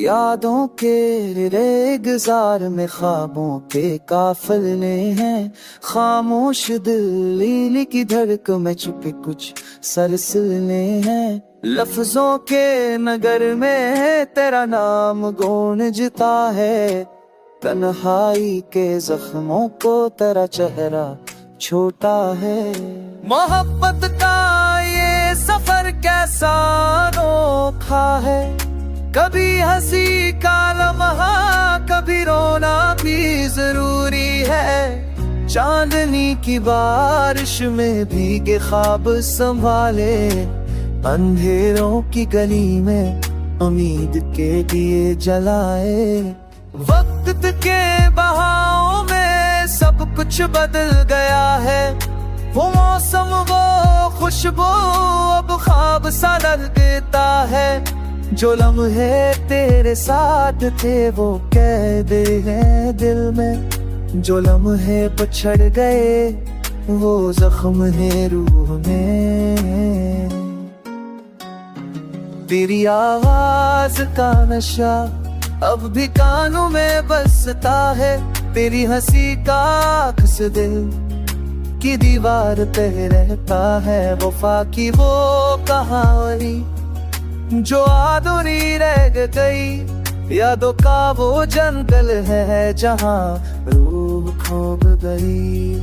यादों के रेगिजार में ख्वाबों के काफिले हैं, खामोश दिल की धड़कन में छुपे कुछ सिलसिले हैं। लफ्जों के नगर में तेरा नाम गूंजता है, तन्हाई के जख्मों को तेरा चेहरा छोटा है। मोहब्बत का ये सफर कैसा अनोखा है, कभी हंसी का लम्हा कभी रोना भी जरूरी है। चांदनी की बारिश में भीगे ख्वाब संभाले, अंधेरों की गली में उम्मीद के दिए जलाए। वक्त के बहाव में सब कुछ बदल गया है, वो मौसम वो खुशबू अब ख्वाब सा लगता है। जो लम्हे तेरे साथ थे वो कैद हैं दिल में, जो लम्हे पछड़ गए वो जख्म है रूह में। तेरी आवाज का नशा अब भी कानों में बसता है, तेरी हंसी का अक्स दिल की दीवार पे रहता है। वफा की वो कहानी जो अधूरी रह गई, यादों का वो जंगल है जहाँ रूह खो गई।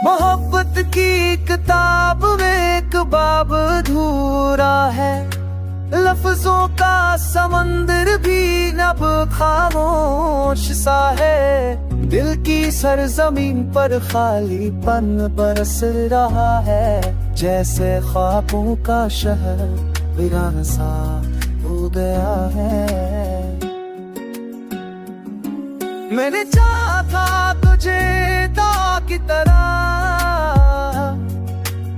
मोहब्बत की किताब में एक बाब अधूरा है, लफ्जों का समंदर भी अब खामोश सा है। दिल की सरजमीन पर खालीपन बरस रहा है, जैसे ख्वाबों का शहर वीरान सा हो गया है। मैंने चाहा था तुझे दां की तरह,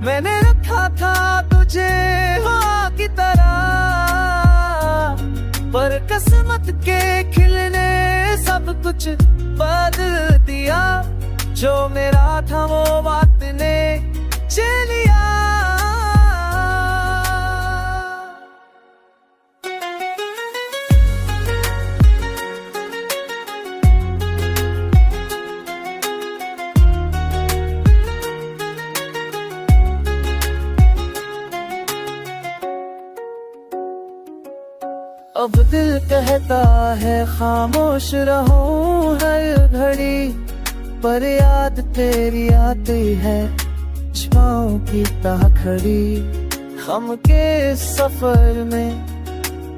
मैंने रखा था तुझे हवा की तरह, पर किस्मत के खिलने सब कुछ बदल दिया। जो मेरा था वो बात ने चलिया। अब दिल कहता है खामोश रहूं हर घड़ी, पर याद तेरी आती है छाँव की तरह खड़ी। हम के सफर में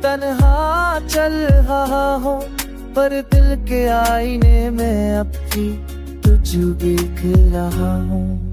तन्हा चल रहा हूँ, पर दिल के आईने में अब भी तुझ दिख रहा हूँ।